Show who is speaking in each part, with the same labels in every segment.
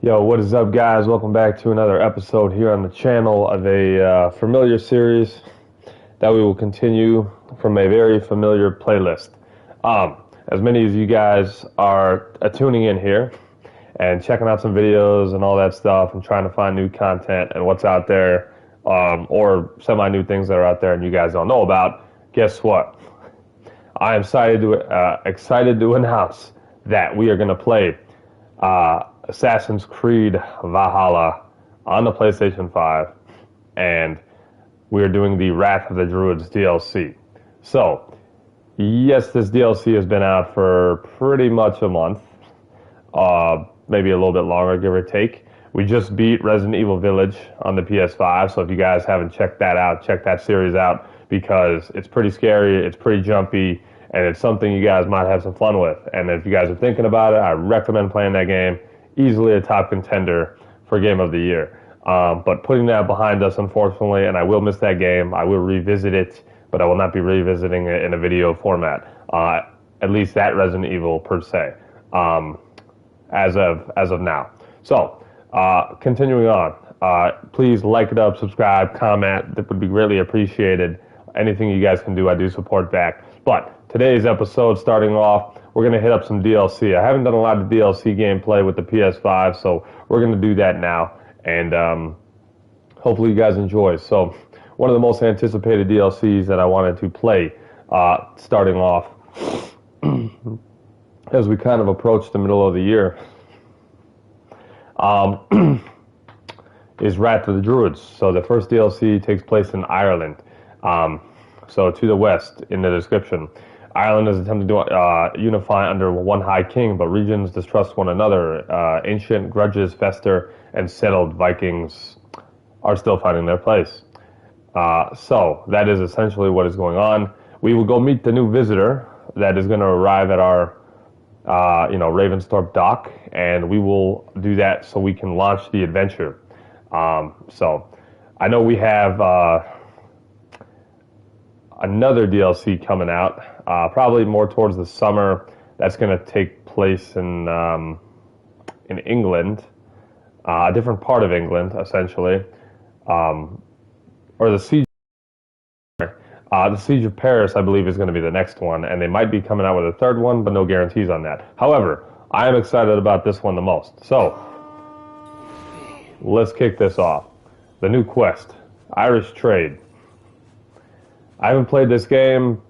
Speaker 1: Yo, what is up, guys? Welcome back to another episode here on the channel of a familiar series that we will continue from a very familiar playlist. As many of you guys are tuning in here and checking out some videos and all that stuff and trying to find new content and what's out there, or semi-new things that are out there and you guys don't know about, guess what? I am excited to announce that we are going to play Assassin's Creed Valhalla on the PlayStation 5, and we're doing the Wrath of the Druids DLC. So, yes, this DLC has been out for pretty much a month, maybe a little bit longer, give or take. We just beat Resident Evil Village on the PS5, so if you guys haven't checked that out, check that series out, because it's pretty scary, it's pretty jumpy, and it's something you guys might have some fun with. And if you guys are thinking about it, I recommend playing that game. Easily a top contender for Game of the Year. But putting that behind us, unfortunately, and I will miss that game. I will revisit it, but I will not be revisiting it in a video format. At least that Resident Evil per se, as of now. So, continuing on, please like it up, subscribe, comment. That would be greatly appreciated. Anything you guys can do, I do support back. But today's episode, starting off, we're going to hit up some DLC. I haven't done a lot of DLC gameplay with the PS5, so we're going to do that now, and hopefully you guys enjoy. So, one of the most anticipated DLCs that I wanted to play, starting off, as we kind of approach the middle of the year, is Wrath of the Druids. So the first DLC takes place in Ireland. So to the west in the description. Ireland is attempting to unify under one high king, but regions distrust one another. Ancient grudges fester, and settled Vikings are still finding their place. So that is essentially what is going on. We will go meet the new visitor that is going to arrive at our, Ravensthorpe dock, and we will do that so we can launch the adventure. So I know we have another DLC coming out, probably more towards the summer. That's going to take place in England, a different part of England, essentially, or the siege. The Siege of Paris, I believe, is going to be the next one, and they might be coming out with a third one, but no guarantees on that. However, I am excited about this one the most. So, let's kick this off. The new quest, Irish Trade. I haven't played this game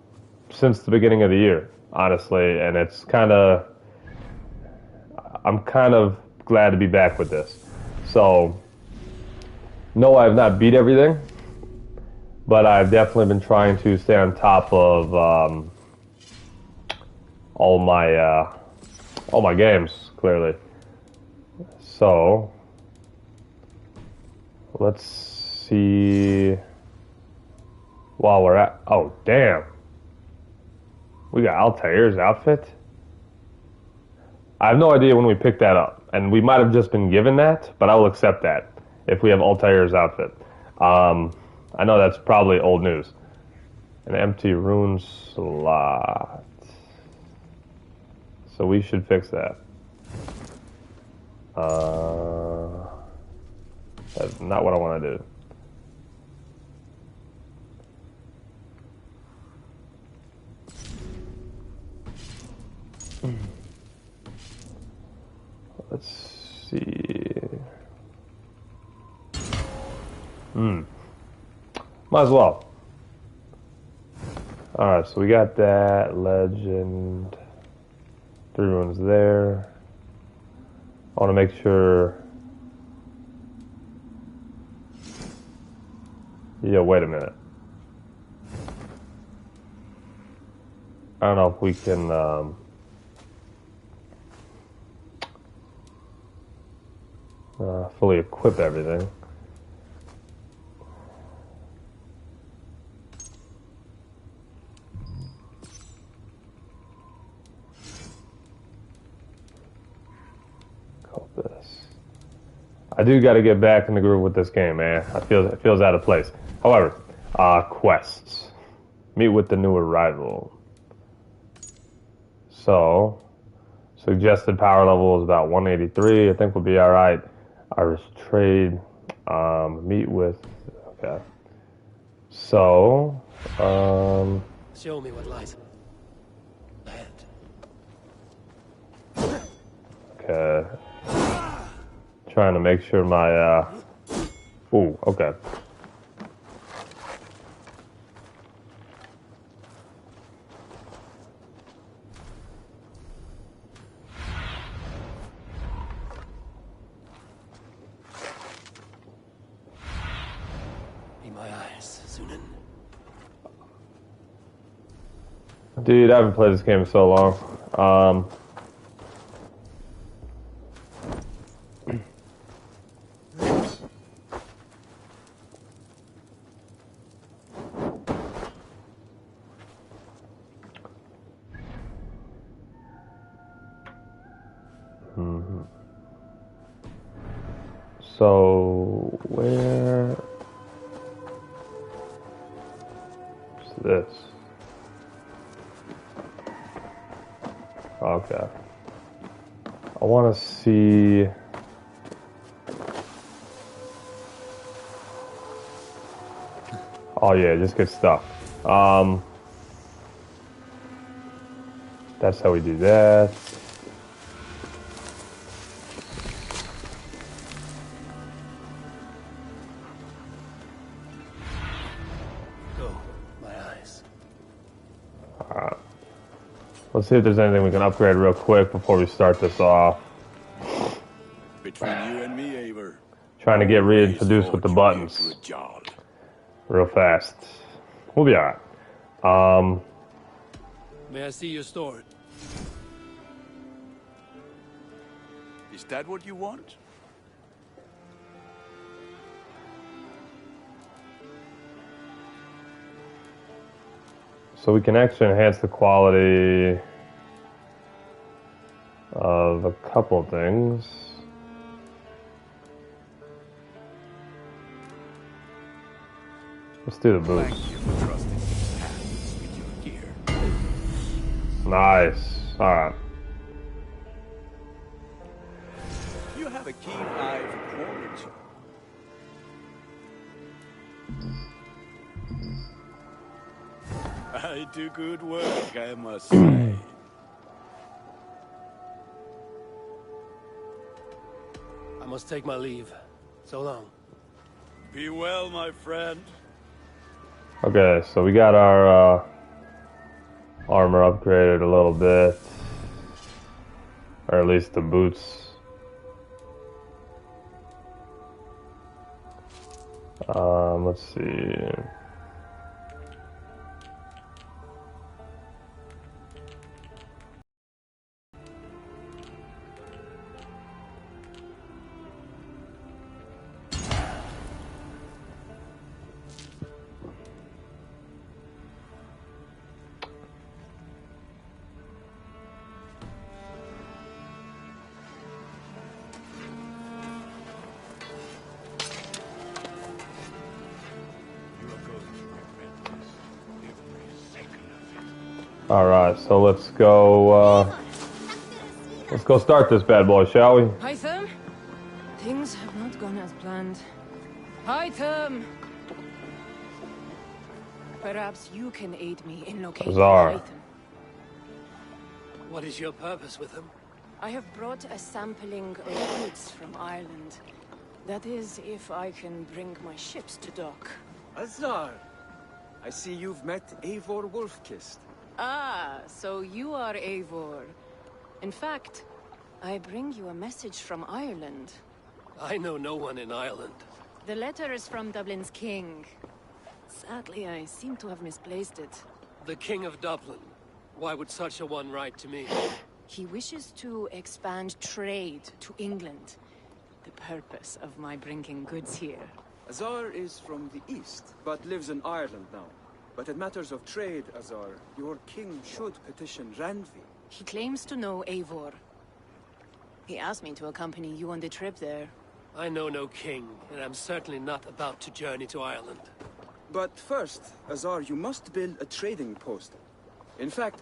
Speaker 1: since the beginning of the year, honestly, and I'm kind of glad to be back with this. So, no, I have not beat everything, but I've definitely been trying to stay on top of all my games, clearly. So, let's see. While we're at, oh damn, we got Altair's outfit. I have no idea when we picked that up, and we might have just been given that, but I will accept that if we have Altair's outfit. I know that's probably old news. An empty rune slot, so we should fix that. That's not what I want to do. Let's see. Might as well. Alright, so we got that. Legend. 3 runes there. I want to make sure. Yeah, wait a minute. I don't know if we can fully equip everything. Compass. I do got to get back in the groove with this game, man. It feels out of place. However, quests. Meet with the new arrival. So Suggested power level is about 183. I think we'll be all right. Irish trade. Meet with. Okay. So.
Speaker 2: Show me what lies ahead.
Speaker 1: Okay. Trying to make sure my. Ooh. Okay. Dude, I haven't played this game in so long. So, where is this? Okay. I want to see. Oh yeah, just get stuck. That's how we do that. Let's see if there's anything we can upgrade real quick before we start this off.
Speaker 3: Between you and me, Eivor.
Speaker 1: Trying to get reintroduced with the buttons real fast. We'll be alright.
Speaker 2: May I see your sword?
Speaker 3: Is that what you want?
Speaker 1: So we can actually enhance the quality of a couple things. Let's do the boost.
Speaker 3: Thank you for trusting these hands with your gear.
Speaker 1: Nice. Alright.
Speaker 3: You have a keen eye for quality. I do good work, I must say.
Speaker 2: I must take my leave. So long.
Speaker 3: Be well, my friend.
Speaker 1: Okay, so we got our armor upgraded a little bit. Or at least the boots. Let's see. Alright, so let's go start this bad boy, shall we?
Speaker 4: Hytham? Things have not gone as planned. Hytham! Perhaps you can aid me in locating
Speaker 1: Azar.
Speaker 4: Hytham.
Speaker 2: What is your purpose with him?
Speaker 4: I have brought a sampling of goods from Ireland. That is, if I can bring my ships to dock.
Speaker 5: Azar! I see you've met Eivor Wolfkist.
Speaker 4: Ah, so you are Eivor. In fact, I bring you a message from Ireland.
Speaker 2: I know no one in Ireland.
Speaker 4: The letter is from Dublin's king. Sadly, I seem to have misplaced it.
Speaker 2: The King of Dublin. Why would such a one write to me?
Speaker 4: He wishes to expand trade to England. The purpose of my bringing goods here.
Speaker 5: Azar is from the east, but lives in Ireland now. But in matters of trade, Azar, your king should petition Randvi.
Speaker 4: He claims to know Eivor. He asked me to accompany you on the trip there.
Speaker 2: I know no king, and I'm certainly not about to journey to Ireland.
Speaker 5: But first, Azar, you must build a trading post. In fact,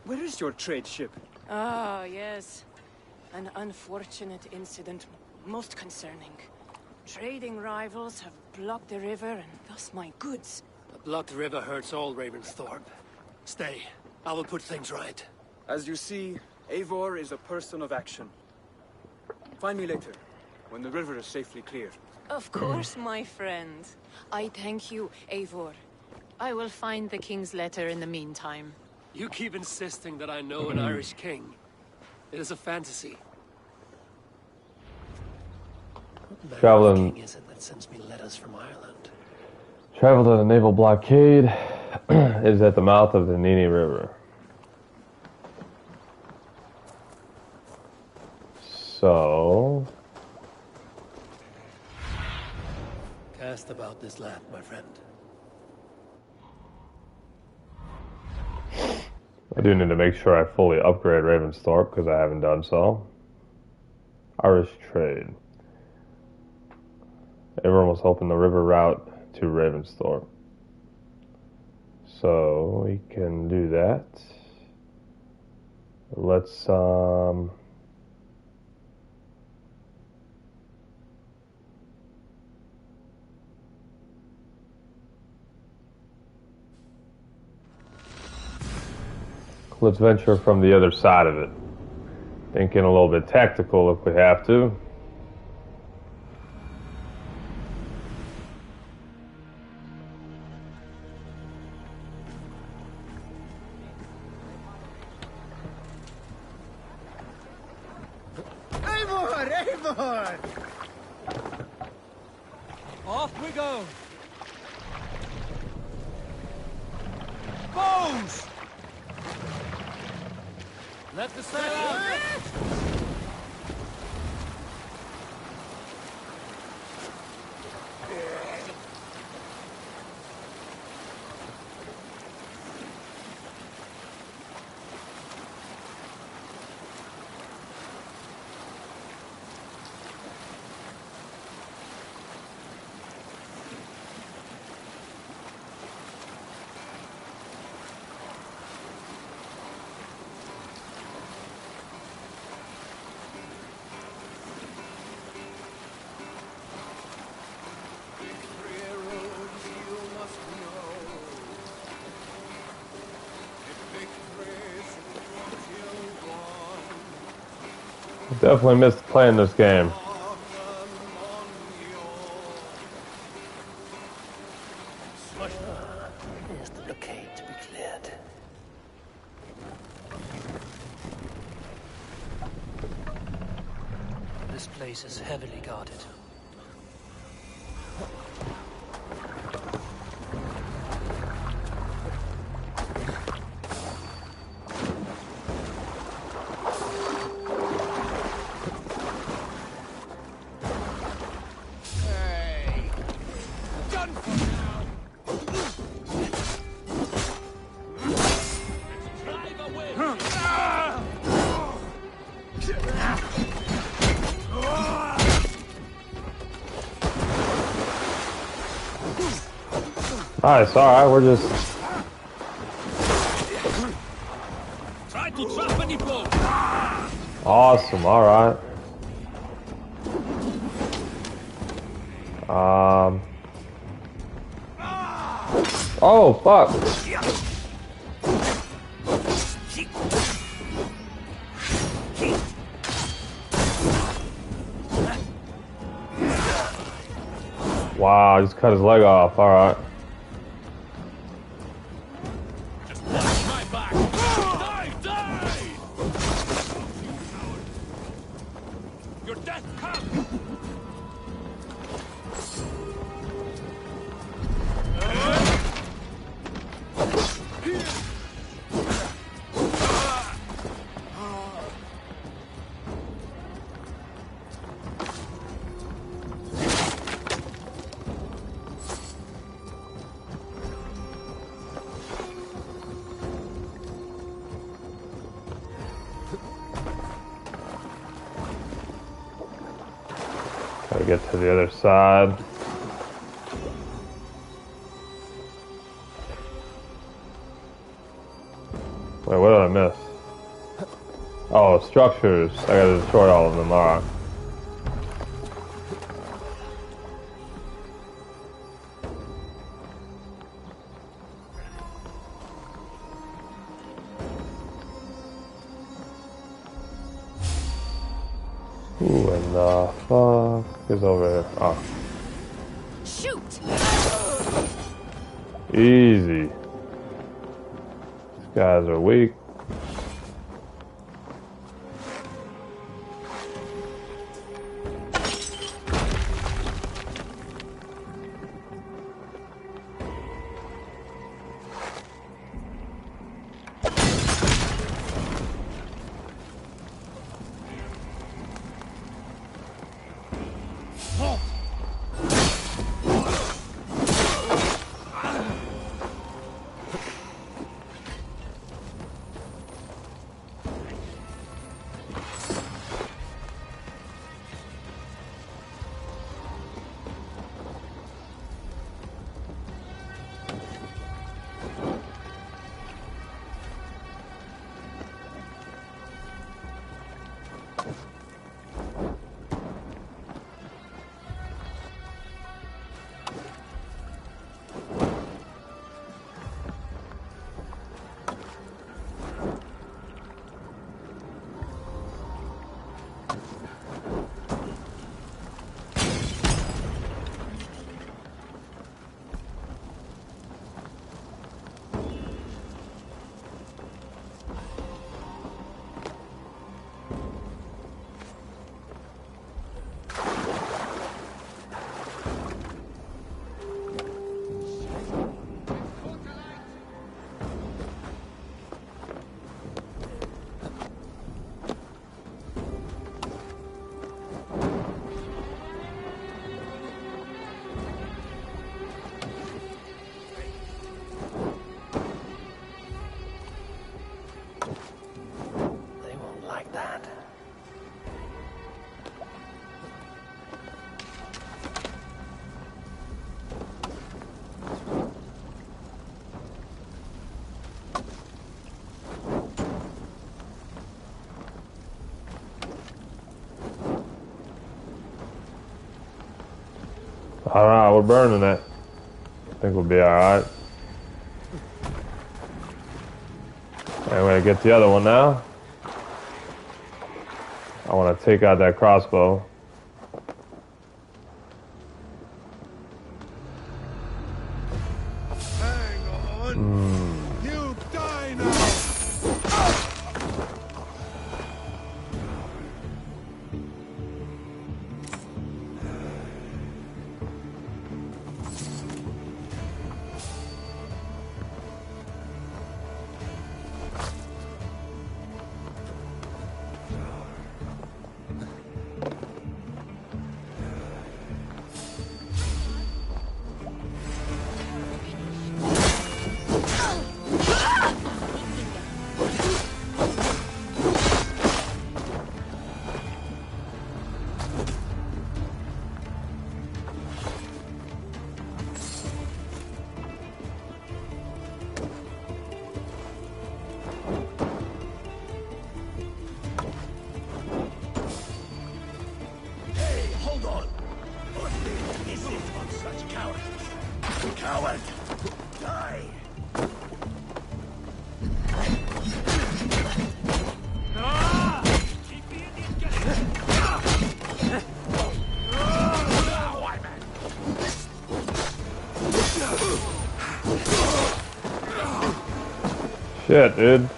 Speaker 5: where is your trade ship?
Speaker 4: Ah, yes. An unfortunate incident, most concerning. Trading rivals have blocked the river and thus my goods.
Speaker 2: A blocked river hurts all Ravensthorpe. Stay. I will put things right.
Speaker 5: As you see, Eivor is a person of action. Find me later, when the river is safely clear.
Speaker 4: Of course, my friend. I thank you, Eivor. I will find the king's letter in the meantime.
Speaker 2: You keep insisting that I know an Irish king. It is a fantasy. What
Speaker 1: Traveling-
Speaker 2: manner of king is it that sends me letters from Ireland?
Speaker 1: Traveled on a naval blockade. Is at the mouth of the Nini River. So...
Speaker 2: Cast about this land, my friend.
Speaker 1: I do need to make sure I fully upgrade Ravensthorpe because I haven't done so. Irish trade. Everyone was hoping the river route to Ravensthorpe. So we can do that. Let's let's venture from the other side of it. Thinking a little bit tactical if we have to.
Speaker 3: Eivor! Eivor! Off we go! Bows!
Speaker 2: Let the sail out!
Speaker 1: Definitely missed playing this game.
Speaker 2: Is the blockade to be cleared? This place is heavily guarded.
Speaker 1: Nice, alright, we're just...
Speaker 2: Try to trap any boat!
Speaker 1: Awesome, alright. Oh, fuck! Wow, I just cut his leg off, alright.
Speaker 2: My back! Die! Die! Your death comes!
Speaker 1: Gotta get to the other side. Wait, what did I miss? Oh, structures. I gotta destroy all of them. Alright. Who in the fuck is over here? Oh.
Speaker 4: Shoot!
Speaker 1: Easy. These guys are weak. Alright, we're burning it. I think we'll be alright. I'm gonna get the other one now. I want to take out that crossbow.
Speaker 3: Hang on. You die now.
Speaker 1: Shit, dude.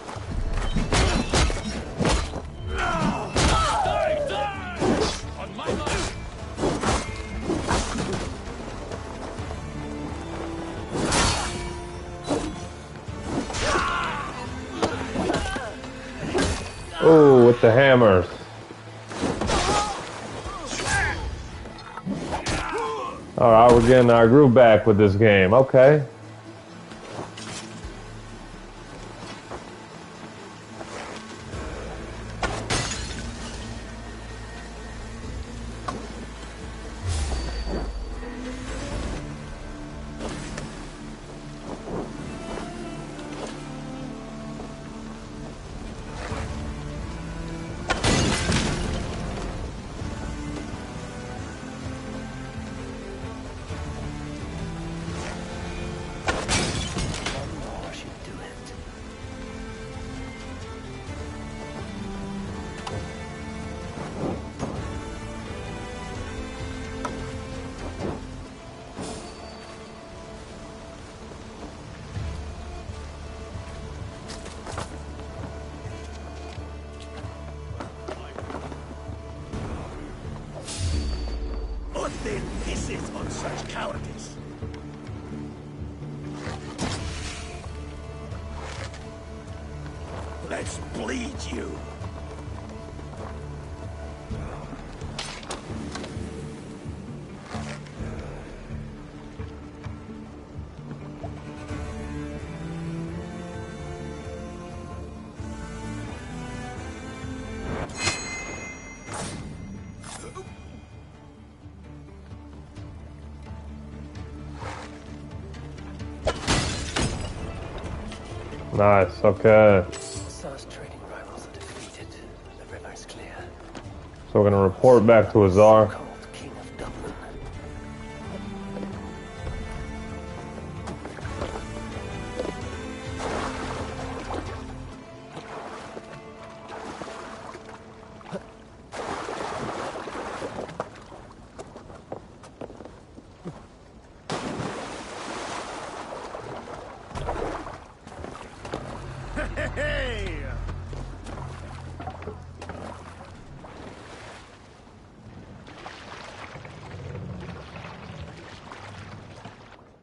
Speaker 1: Oh, with the hammers. Alright, we're getting our groove back with this game. Okay.
Speaker 2: such cowardice. Let's bleed you.
Speaker 1: Nice, okay.
Speaker 2: Azar's trading rivals are defeated. The river's clear.
Speaker 1: So we're gonna report back to Azar.
Speaker 2: Called King of Dublin. Hey!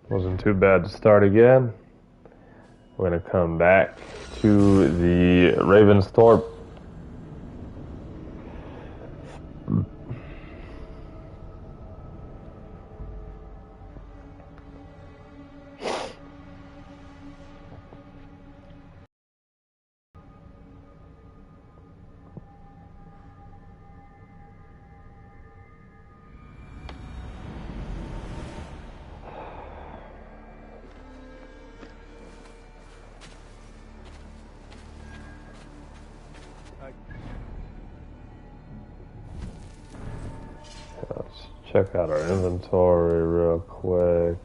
Speaker 1: Wasn't too bad to start again. We're gonna come back to the Ravensthorpe. Let's check out our inventory real quick.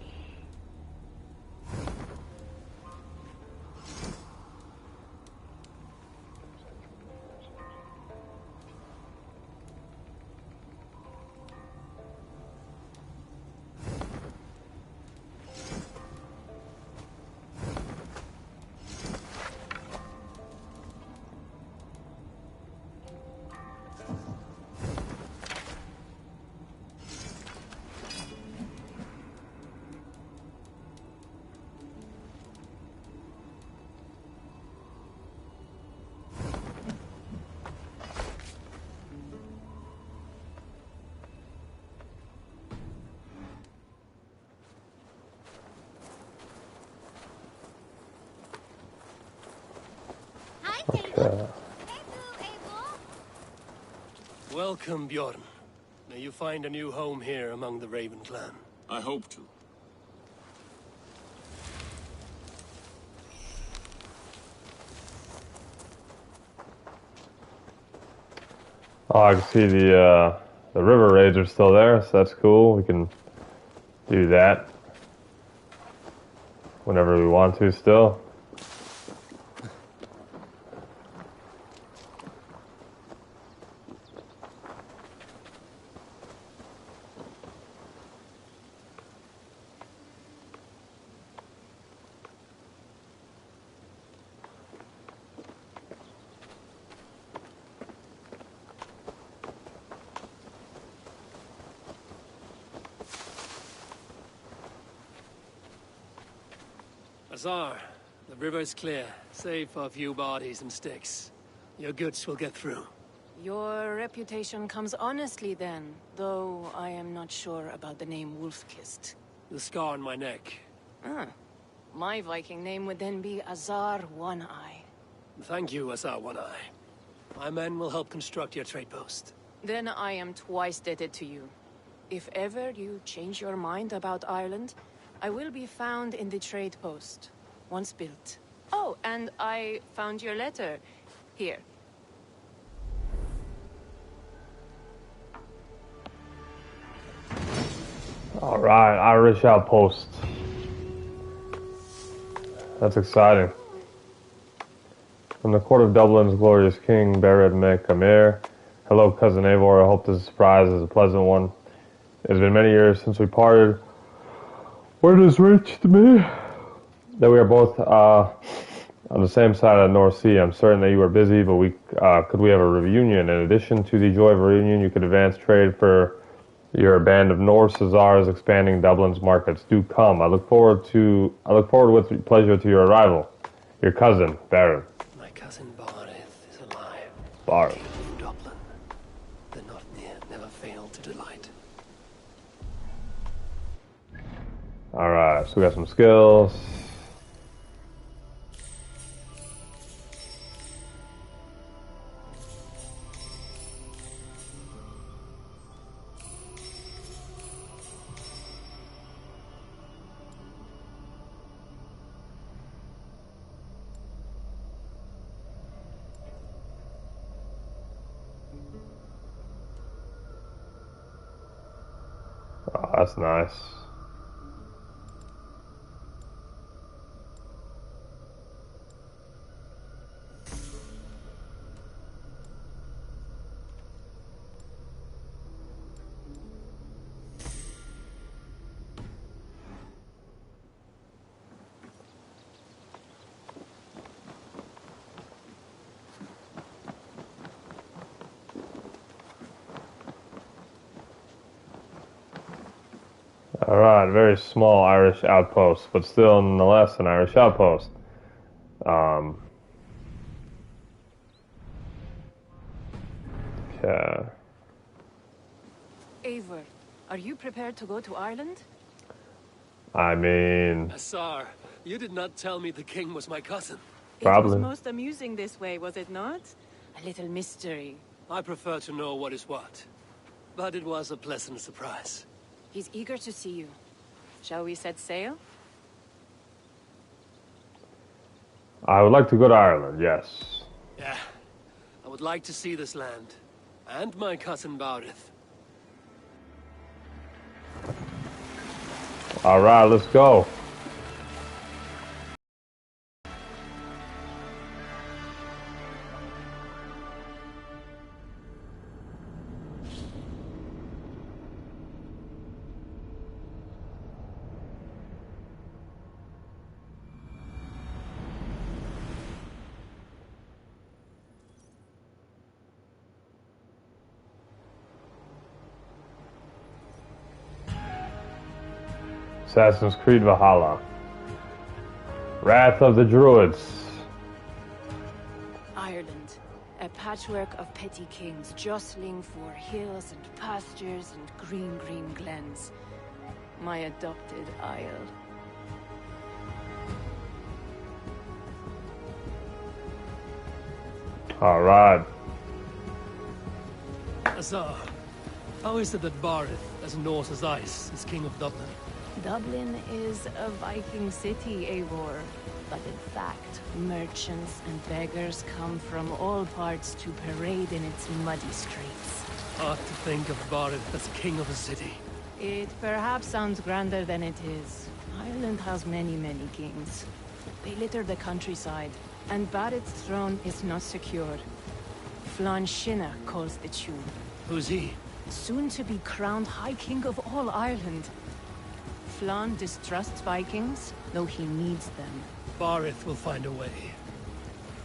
Speaker 1: Okay.
Speaker 2: Welcome, Bjorn. May you find a new home here among the Raven clan.
Speaker 6: I hope to.
Speaker 1: Oh, I can see the river raids are still there, so that's cool. We can do that whenever we want to still.
Speaker 2: Azar, the river's clear, save for a few bodies and sticks. Your goods will get through.
Speaker 4: Your reputation comes honestly then, though I am not sure about the name Wolfkist.
Speaker 2: The scar on my neck.
Speaker 4: Ah, my Viking name would then be Azar One Eye.
Speaker 2: Thank you, Azar One Eye. My men will help construct your trade post.
Speaker 4: Then I am twice indebted to you. If ever you change your mind about Ireland, I will be found in the trade post, once built. Oh, and I found your letter. Here.
Speaker 1: Alright, Irish outpost. That's exciting. From the court of Dublin's glorious king, Bered me Camere. Hello, cousin Eivor. I hope this surprise is a pleasant one. It has been many years since we parted. Word has reached me that we are both on the same side of the North Sea. I'm certain that you are busy, but could we have a reunion? In addition to the joy of a reunion, you could advance trade for You're a band of Norse Azars expanding Dublin's markets. Do come. I look forward with pleasure to your arrival. Your cousin, Baron.
Speaker 2: My cousin Barith is alive.
Speaker 1: Barith.
Speaker 2: King of Dublin. The not near never failed to delight.
Speaker 1: Alright, so we got some skills. Oh, that's nice. Alright, very small Irish outpost, but still nonetheless an Irish outpost. Okay.
Speaker 4: Eivor, are you prepared to go to Ireland?
Speaker 1: I mean,
Speaker 2: Azar, you did not tell me the king was my cousin.
Speaker 4: It was
Speaker 1: Probably.
Speaker 4: most amusing this way, was it not? A little mystery.
Speaker 2: I prefer to know what is what. But it was a pleasant surprise.
Speaker 4: He's eager to see you. Shall we set sail?
Speaker 1: I would like to go to Ireland, yes.
Speaker 2: Yeah. I would like to see this land. And my cousin Barith.
Speaker 1: Alright, let's go. Assassin's Creed Valhalla. Wrath of the Druids.
Speaker 4: Ireland. A patchwork of petty kings jostling for hills and pastures and green glens. My adopted isle.
Speaker 1: Alright.
Speaker 2: Azar, how is it that Barith, as Norse as ice, is king of Dublin?
Speaker 4: Dublin is a Viking city, Eivor. But in fact, merchants and beggars come from all parts to parade in its muddy streets.
Speaker 2: Hard to think of Barith as king of a city.
Speaker 4: It perhaps sounds grander than it is. Ireland has many kings. They litter the countryside, and Barrett's throne is not secure. Flann Sinna calls the tune.
Speaker 2: Who's he?
Speaker 4: Soon to be crowned High King of all Ireland. Flann distrusts Vikings, though he needs them.
Speaker 2: Barith will find a way.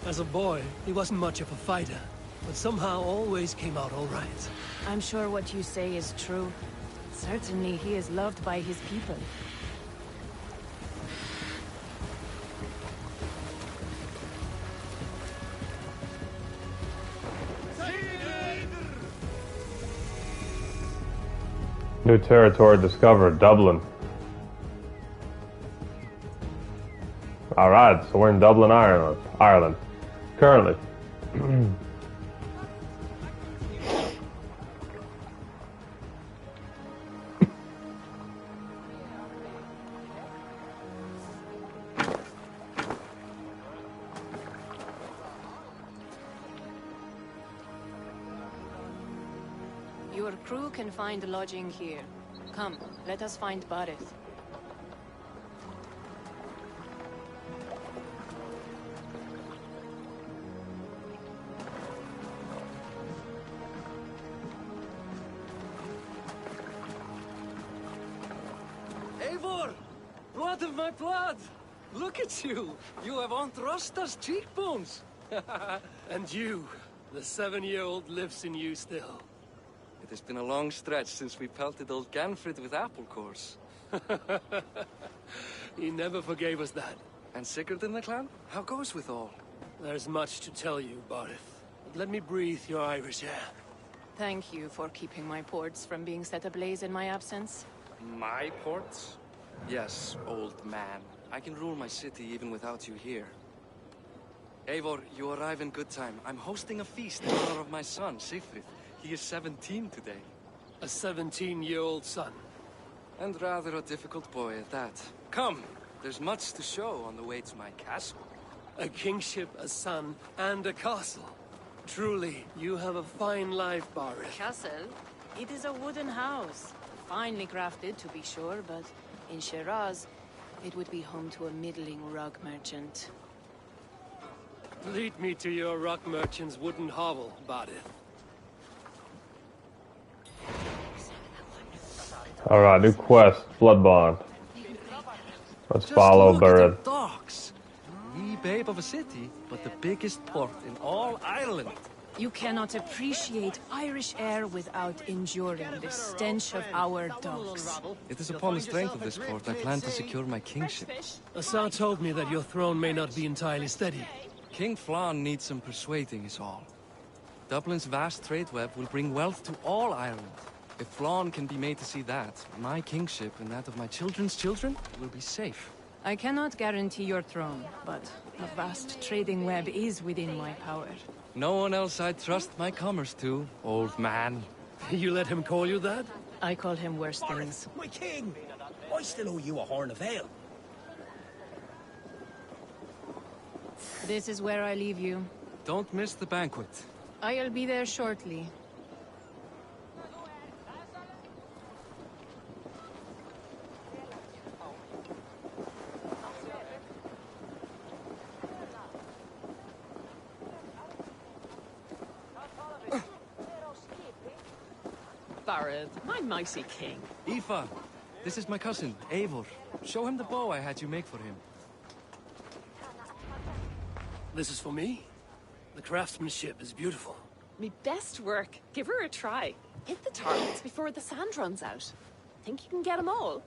Speaker 2: As a boy, he wasn't much of a fighter, but somehow always came out all right.
Speaker 4: I'm sure what you say is true. Certainly he is loved by his people.
Speaker 1: New territory discovered, Dublin. Alright, so we're in Dublin, Ireland. Currently.
Speaker 4: Your crew can find lodging here. Come, let us find Barith.
Speaker 2: Eivor! Blood of my blood! Look at you! You have Aunt Rosta's cheekbones! And you, the 7-year-old lives in you still.
Speaker 6: It has been a long stretch since we pelted old Ganfrid with apple cores.
Speaker 2: He never forgave us that.
Speaker 6: And Sigurd in the clan? How goes with all?
Speaker 2: There's much to tell you, Barith. But let me breathe your Irish air.
Speaker 4: Thank you for keeping my ports from being set ablaze in my absence.
Speaker 6: My ports? Yes, old man. I can rule my city even without you here. Eivor, you arrive in good time. I'm hosting a feast in honor of my son, Sigfrid. He is 17 today.
Speaker 2: A 17-year-old son.
Speaker 6: And rather a difficult boy at that. Come, there's much to show on the way to my castle.
Speaker 2: A kingship, a son, and a castle. Truly, you have a fine life, Barith.
Speaker 4: Castle? It is a wooden house. Finely crafted, to be sure, but in Shiraz, it would be home to a middling rug merchant.
Speaker 2: Lead me to your rock merchant's wooden hovel, Barith.
Speaker 1: Alright, new quest, Blood Bond. Let's
Speaker 6: Just
Speaker 1: follow
Speaker 6: look at
Speaker 1: Burrid.
Speaker 6: the docks. Wee babe of a city, but the biggest port in all Ireland.
Speaker 4: You cannot appreciate Irish air without enduring the stench of our docks.
Speaker 6: It is upon the strength of this port I plan to secure my kingship.
Speaker 2: Assar told me that your throne may not be entirely steady.
Speaker 6: King Flann needs some persuading is all. Dublin's vast trade web will bring wealth to all Ireland. If Flann can be made to see that, my kingship and that of my children's children will be safe.
Speaker 4: I cannot guarantee your throne, but a vast trading web is within my power.
Speaker 6: No one else I'd trust my commerce to, old man.
Speaker 2: You let him call you that?
Speaker 4: I call him worse things.
Speaker 7: My king! I still owe you a horn of ale.
Speaker 4: This is where I leave you.
Speaker 6: Don't miss the banquet.
Speaker 4: I'll be there shortly.
Speaker 8: Barith, my mighty king.
Speaker 6: Aoife, this is my cousin, Eivor. Show him the bow I had you make for him.
Speaker 2: This is for me? The craftsmanship is beautiful.
Speaker 8: Me best work. Give her a try. Hit the targets before the sand runs out. Think you can get them all?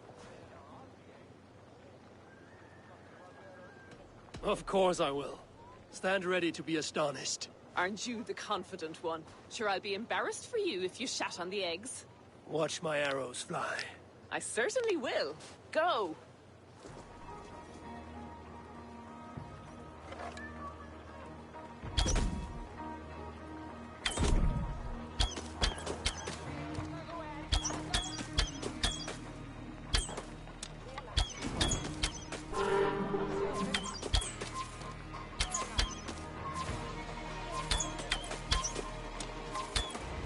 Speaker 2: Of course I will. Stand ready to be astonished.
Speaker 8: Aren't you the confident one? Sure, I'll be embarrassed for you if you shat on the eggs.
Speaker 2: Watch my arrows fly.
Speaker 8: I certainly will. Go!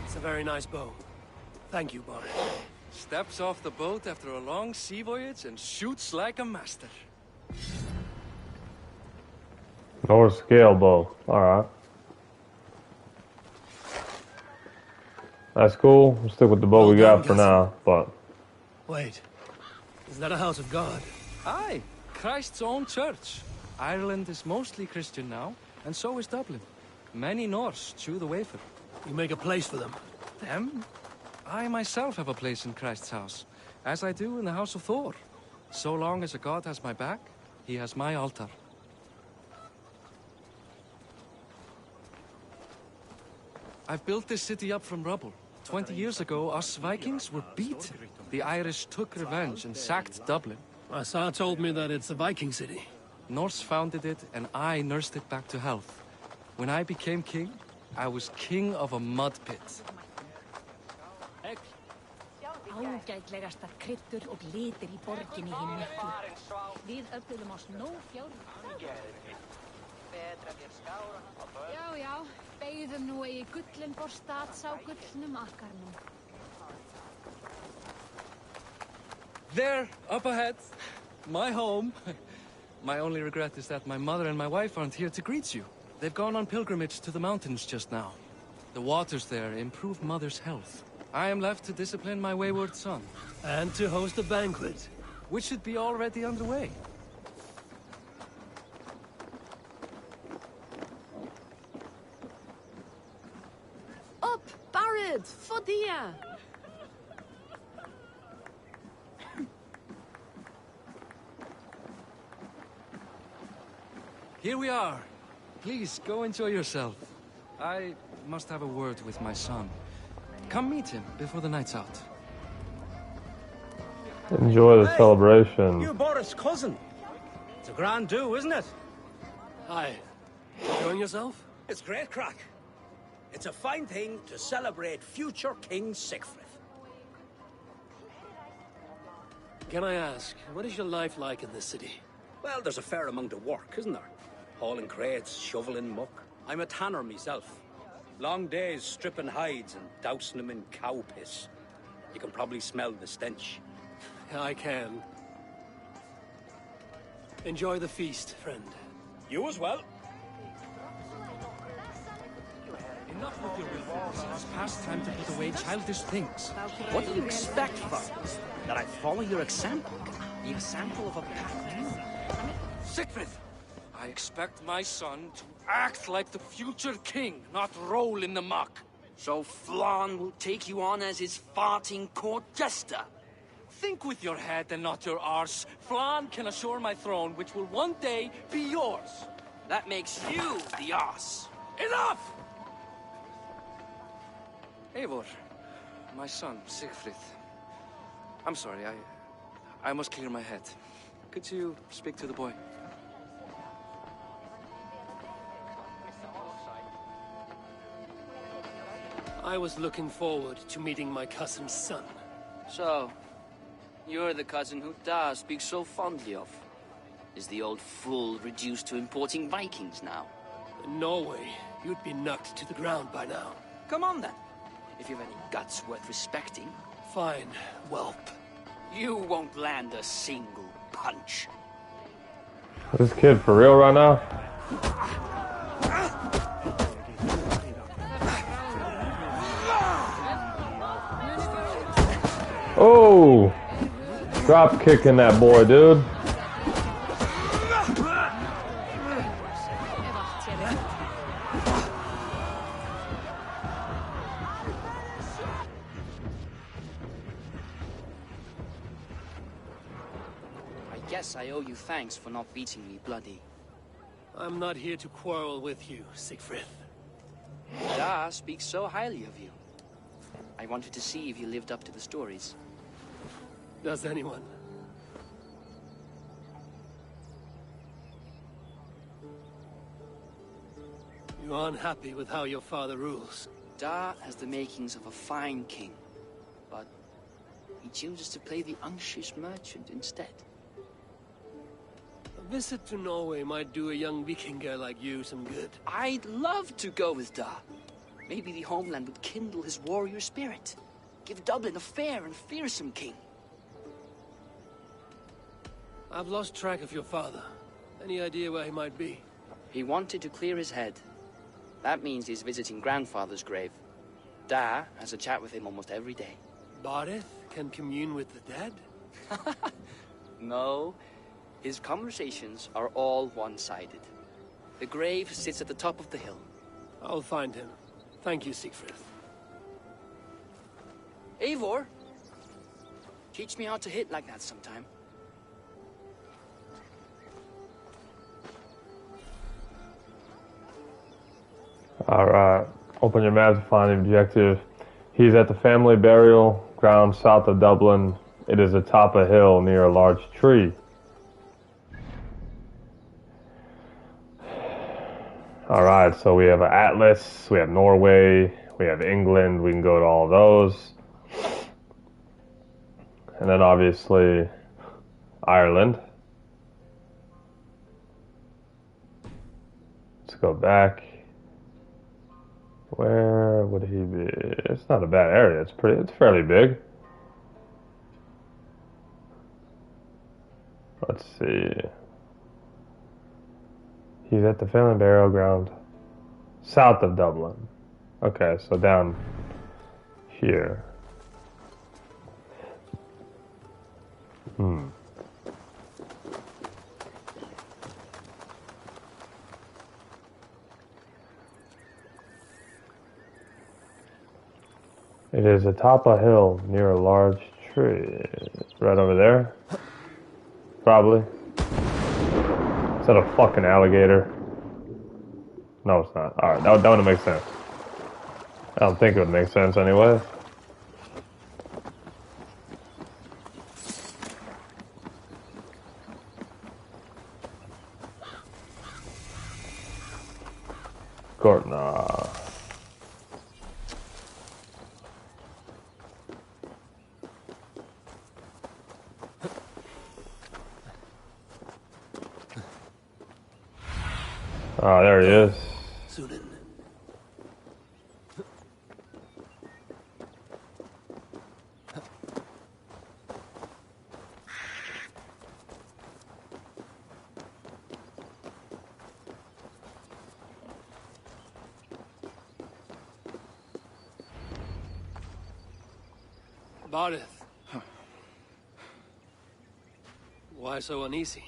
Speaker 2: It's a very nice bow. Thank you, Barith.
Speaker 6: Steps off the boat after a long sea voyage and shoots like a master.
Speaker 1: Lower scale bow. Alright. That's cool. We'll stick with the bow we got for now, but...
Speaker 2: Wait. Is that a house of God?
Speaker 6: Aye, Christ's own church. Ireland is mostly Christian now, and so is Dublin. Many Norse chew the wafer.
Speaker 2: You make a place for them.
Speaker 6: Them? I myself have a place in Christ's house, as I do in the house of Thor. So long as a god has my back, he has my altar. I've built this city up from rubble. 20 years ago, us Vikings were beaten. The Irish took revenge and sacked Dublin.
Speaker 2: Assar told me that it's a Viking city.
Speaker 6: Norse founded it, and I nursed it back to health. When I became king, I was king of a mud pit.
Speaker 9: Ágætlegastar kryddur og litir í borginni hinn miklu. Við öfluðum oss nóg fjár. Já, já, beygðum nú eigi gullin borstað sá gullnum akkarnum.
Speaker 6: There, up ahead. My home. My only regret is that my mother and my wife aren't here to greet you. They've gone on pilgrimage to the mountains just now. The waters there improve mother's health. I am left to discipline my wayward son.
Speaker 2: And to host a banquet.
Speaker 6: Which should be already underway.
Speaker 8: Up, Barith, Fodia!
Speaker 6: Here we are. Please, go enjoy yourself. I must have a word with my son. Come meet him before the night's out.
Speaker 1: Enjoy the celebration.
Speaker 7: You Boris' cousin. It's a grand do, isn't it?
Speaker 2: Hi. Enjoying yourself?
Speaker 7: It's great crack. It's a fine thing to celebrate future King Sigfrid.
Speaker 2: Can I ask, what is your life like in this city?
Speaker 7: Well, there's a fair amount of work, isn't there? Hauling crates, shoveling muck. I'm a tanner myself. Long days stripping hides and dousing them in cow piss. You can probably smell the stench.
Speaker 2: I can. Enjoy the feast, friend.
Speaker 7: You as well.
Speaker 6: Enough with your willfulness. It's past time to put away childish things.
Speaker 10: What do you expect from us? That I follow your example? The example of a pack mule?
Speaker 6: Sigfrid! I expect my son to act like the future king, not roll in the muck.
Speaker 10: So Flan will take you on as his farting court jester?
Speaker 6: Think with your head and not your arse. Flan can assure my throne, which will one day be yours.
Speaker 10: That makes you the arse.
Speaker 6: Enough! Eivor, my son, Sigfrid. I'm sorry, I must clear my head. Could you speak to the boy?
Speaker 2: I was looking forward to meeting my cousin's son.
Speaker 10: So, you're the cousin who Da speaks so fondly of. Is the old fool reduced to importing Vikings now?
Speaker 2: In Norway, you'd be knocked to the ground by now.
Speaker 10: Come on then, if you've any guts worth respecting.
Speaker 2: Fine, whelp.
Speaker 10: You won't land a single punch.
Speaker 1: Is this kid for real right now? Oh! Drop kicking that boy, dude.
Speaker 10: I owe you thanks for not beating me bloody.
Speaker 2: I'm not here to quarrel with you, Sigfrid.
Speaker 10: Da speaks so highly of you. I wanted to see if you lived up to the stories.
Speaker 2: Does anyone? You're unhappy with how your father rules?
Speaker 10: Da has the makings of a fine king, but he chooses to play the unctuous merchant instead.
Speaker 2: A visit to Norway might do a young Vikinger like you some good.
Speaker 10: I'd love to go with Da. Maybe the homeland would kindle his warrior spirit. Give Dublin a fair and fearsome king.
Speaker 2: I've lost track of your father. Any idea where he might be?
Speaker 10: He wanted to clear his head. That means he's visiting grandfather's grave. Da has a chat with him almost every day.
Speaker 2: Barith can commune with the dead?
Speaker 10: No. His conversations are all one-sided. The grave sits at the top of the hill.
Speaker 2: I'll find him. Thank you, Sigfrid.
Speaker 10: Eivor, teach me how to hit like that sometime.
Speaker 1: Alright. Open your map to find the objective. He's at the family burial ground south of Dublin. It is atop a hill near a large tree. Alright, so we have an atlas, we have Norway, we have England, we can go to all those. And then obviously Ireland. Let's go back. Where would he be? It's not a bad area, it's fairly big. Let's see. He's at the family burial ground south of Dublin. Okay, so down here. It is atop a hill near a large tree. Right over there? Probably. Is that a fucking alligator? No, it's not. Alright, that wouldn't make sense. I don't think it would make sense anyway. Court, nah. Oh, there he is.
Speaker 2: Sunan. Barith. Why so uneasy?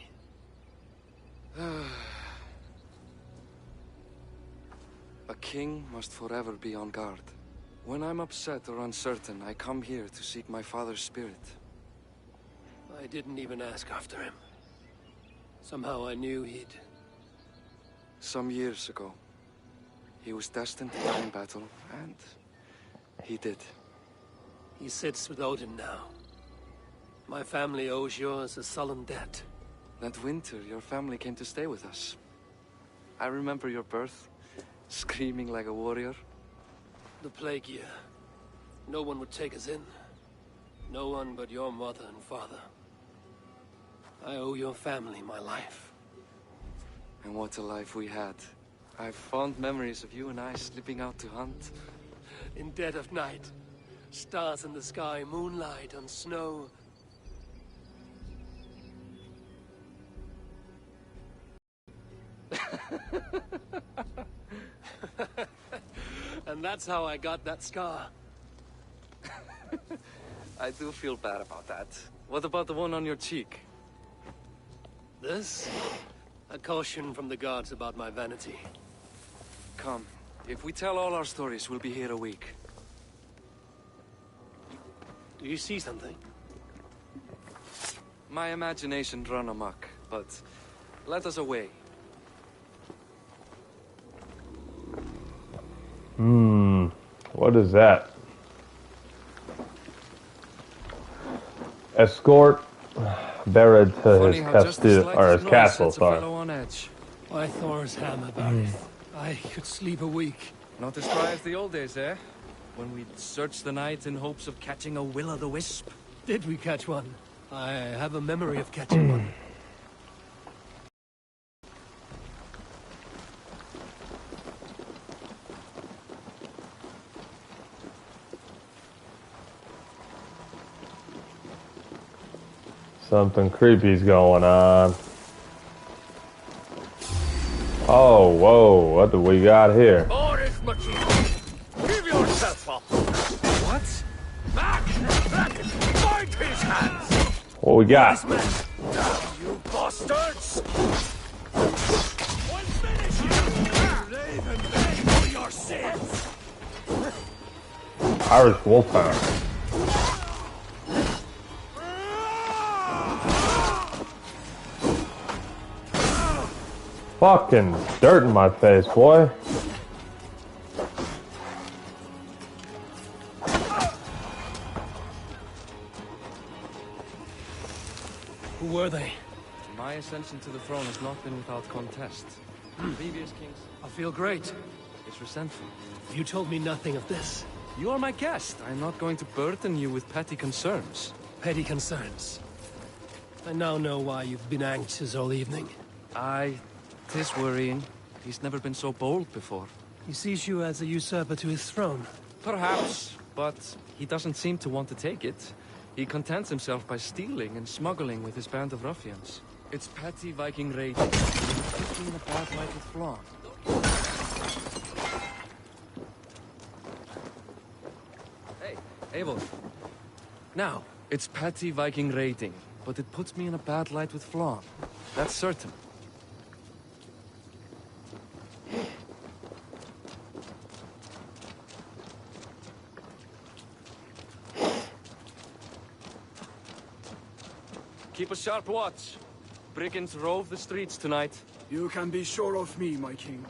Speaker 6: A king must forever be on guard. When I'm upset or uncertain, I come here to seek my father's spirit.
Speaker 2: I didn't even ask after him. Somehow I knew he'd...
Speaker 6: Some years ago, he was destined to die in battle, and he did.
Speaker 2: He sits with Odin now. My family owes yours a sullen debt.
Speaker 6: That winter, your family came to stay with us. I remember your birth, screaming like a warrior.
Speaker 2: The plague year. No one would take us in. No one but your mother and father. I owe your family my life.
Speaker 6: And what a life we had. I have fond memories of you and I slipping out to hunt.
Speaker 2: In dead of night. Stars in the sky, moonlight on snow. And that's how I got that scar.
Speaker 6: I do feel bad about that. What about the one on your cheek?
Speaker 2: This? A caution from the gods about my vanity.
Speaker 6: Come. If we tell all our stories, we'll be here a week.
Speaker 2: Do you see something?
Speaker 6: My imagination run amok, but let us away.
Speaker 1: What is that? Escort Barrett to his castle, sorry.
Speaker 2: Why Thor's hammer, Barith? I could sleep a week.
Speaker 6: Not as dry as the old days, eh? When we'd search the night in hopes of catching a will-o'-the-wisp.
Speaker 2: Did we catch one? I have a memory of catching one.
Speaker 1: Something creepy's going on. Oh, whoa, what do we got here?
Speaker 11: Give yourself up!
Speaker 6: What?
Speaker 11: Back! Find his hands!
Speaker 1: What we got?
Speaker 11: You bastards! We'll finish you! Rave and beg for your sins!
Speaker 1: Irish Wolfhound. Fucking dirt in my face, boy.
Speaker 2: Who were they?
Speaker 6: My ascension to the throne has not been without contest. Previous kings...
Speaker 2: I feel great.
Speaker 6: It's resentful.
Speaker 2: You told me nothing of this.
Speaker 6: You are my guest. I'm not going to burden you with petty concerns.
Speaker 2: Petty concerns. I now know why you've been anxious all evening.
Speaker 6: Aye, 'tis worrying. He's never been so bold before.
Speaker 2: He sees you as a usurper to his throne.
Speaker 6: Perhaps, but he doesn't seem to want to take it. He contents himself by stealing and smuggling with his band of ruffians. It's petty Viking raiding. Puts me in a bad light with Flan. Hey, Abel. Now, it's petty Viking raiding, but it puts me in a bad light with Flan. That's certain. Keep a sharp watch. Brigands rove the streets tonight.
Speaker 11: You can be sure of me, my king.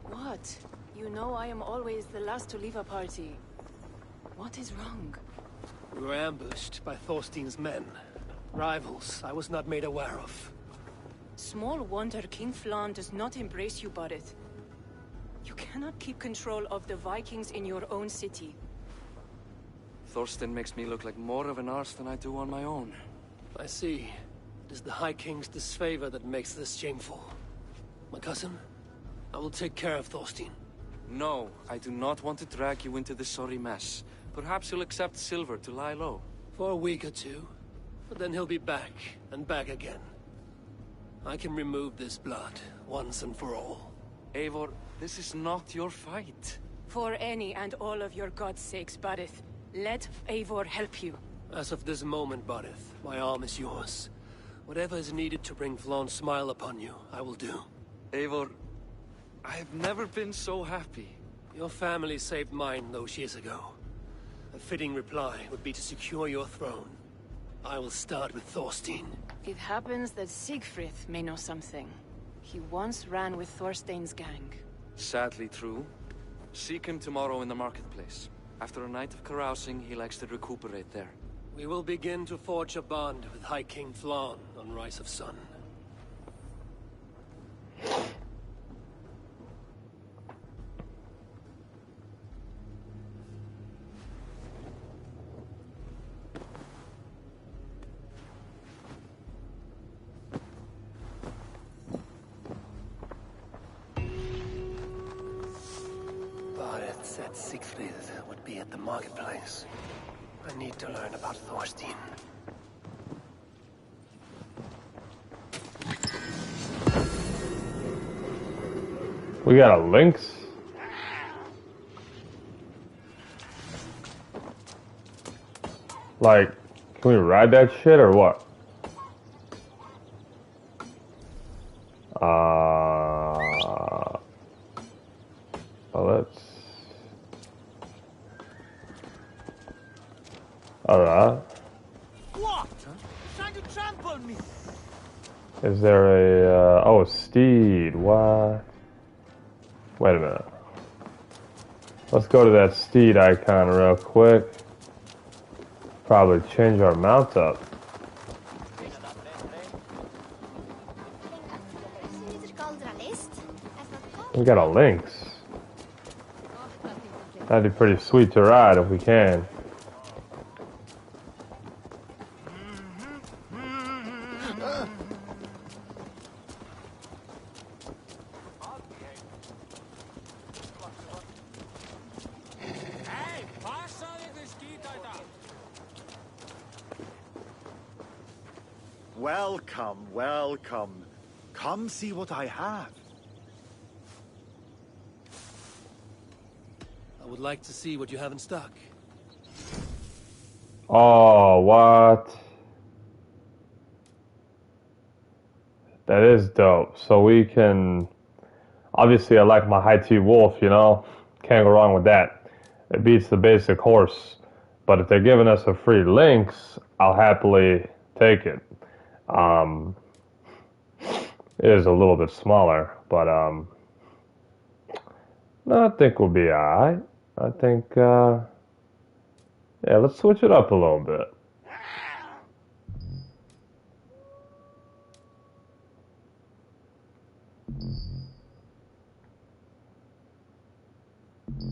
Speaker 4: What? You know I am always the last to leave a party. What is wrong?
Speaker 2: We were ambushed by Thorstein's men. Rivals I was not made aware of.
Speaker 4: Small wonder King Flann does not embrace you, Barret. You cannot keep control of the Vikings in your own city.
Speaker 6: Thorstein makes me look like more of an arse than I do on my own.
Speaker 2: I see. It is the High King's disfavor that makes this shameful. My cousin, I will take care of Thorstein.
Speaker 6: No, I do not want to drag you into this sorry mess. Perhaps you'll accept silver to lie low.
Speaker 2: For a week or two. But then he'll be back, and back again. I can remove this blood, once and for all.
Speaker 6: Eivor, this is not your fight.
Speaker 4: For any and all of your god's sakes, Barret, let Eivor help you.
Speaker 2: As of this moment, Barret, my arm is yours. Whatever is needed to bring Flawn's smile upon you, I will do.
Speaker 6: Eivor, I have never been so happy.
Speaker 2: Your family saved mine those years ago. A fitting reply would be to secure your throne. I will start with Thorstein.
Speaker 4: It happens that Siegfried may know something. He once ran with Thorstein's gang.
Speaker 6: Sadly true. Seek him tomorrow in the marketplace. After a night of carousing, he likes to recuperate there.
Speaker 2: We will begin to forge a bond with High King Flann on Rise of Sun. Barret said Siegfried would be at the marketplace. I need to learn about Thorstein.
Speaker 1: We got a lynx? Like, can we ride that shit or what? Let's... Alright.
Speaker 11: What? Trying to trample me?
Speaker 1: Is there a, oh, a steed, what? Wait a minute. Let's go to that steed icon real quick. Probably change our mount up. We got a lynx. That'd be pretty sweet to ride if we can.
Speaker 12: Welcome, welcome. Come see what I have.
Speaker 2: I would like to see what you have in stock.
Speaker 1: Oh, what? That is dope. So we can... Obviously, I like my high T wolf, you know? Can't go wrong with that. It beats the basic horse. But if they're giving us a free lynx, I'll happily take it. It is a little bit smaller, but no, I think we'll be alright. I think, yeah, let's switch it up a little bit.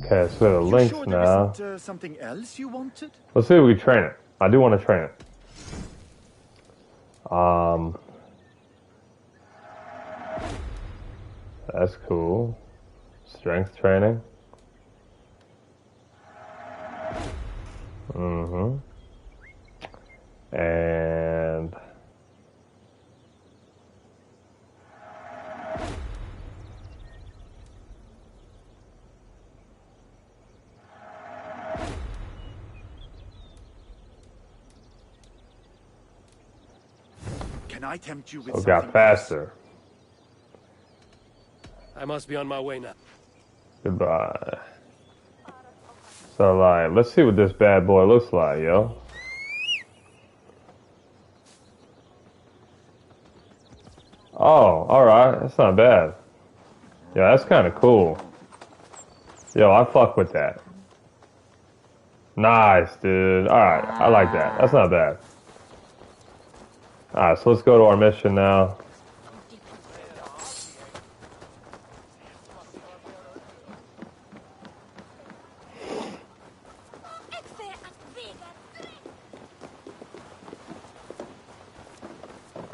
Speaker 1: Okay, so we have a lynx
Speaker 12: sure
Speaker 1: now.
Speaker 12: There isn't, something else you wanted?
Speaker 1: Let's see if we can train it. I do want to train it. That's cool. Strength training. And
Speaker 12: Can I tempt you with
Speaker 1: Oh,
Speaker 12: something
Speaker 1: got faster.
Speaker 2: I must be on my way now.
Speaker 1: Goodbye. So, like, let's see what this bad boy looks like, yo. Oh, alright. That's not bad. Yeah, that's kind of cool. Yo, I fuck with that. Nice, dude. Alright, I like that. That's not bad. Alright, so let's go to our mission now.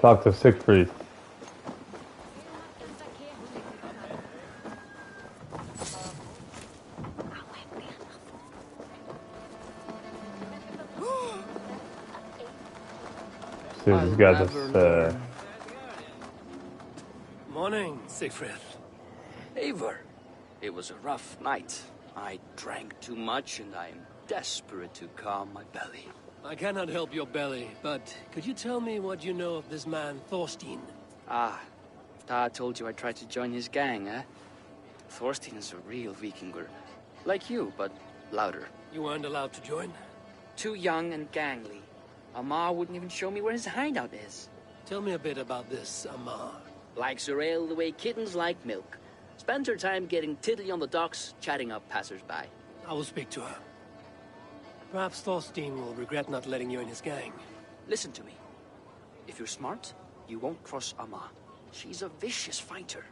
Speaker 1: Talk to Siegfried. See, this guy just,
Speaker 2: Morning, Siegfried.
Speaker 10: Eivor, it was a rough night. I drank too much and I am desperate to calm my belly.
Speaker 2: I cannot help your belly, but could you tell me what you know of this man, Thorstein?
Speaker 10: Ah, Dad told you I tried to join his gang, eh? Thorstein is a real Vikinger. Like you, but louder.
Speaker 2: You weren't allowed to join?
Speaker 10: Too young and gangly. Amar wouldn't even show me where his hideout is.
Speaker 2: Tell me a bit about this Amar.
Speaker 10: Likes her ale the way kittens like milk. Spends her time getting tiddly on the docks, chatting up passers-by.
Speaker 2: I will speak to her. Perhaps Thorstein will regret not letting you in his gang.
Speaker 10: Listen to me. If you're smart, you won't cross Amar. She's a vicious fighter.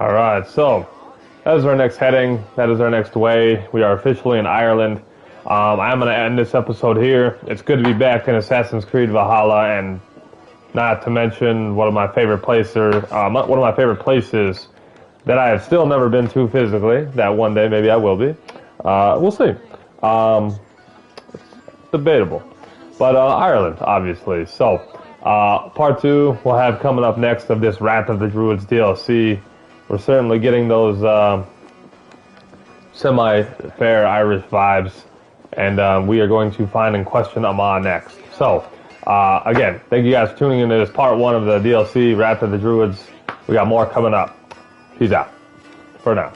Speaker 1: alright, so that is our next heading. That is our next way. We are officially in Ireland. I'm going to end this episode here. It's good to be back in Assassin's Creed Valhalla, and not to mention one of my favorite places that I have still never been to physically. That one day maybe I will be. We'll see. Debatable. But Ireland, obviously. So, part 2 we'll have coming up next of this Wrath of the Druids DLC. We're certainly getting those semi-fair Irish vibes. And we are going to find and question Amar next. So, again, thank you guys for tuning into this part 1 of the DLC, Wrath of the Druids. We got more coming up. Peace out. For now.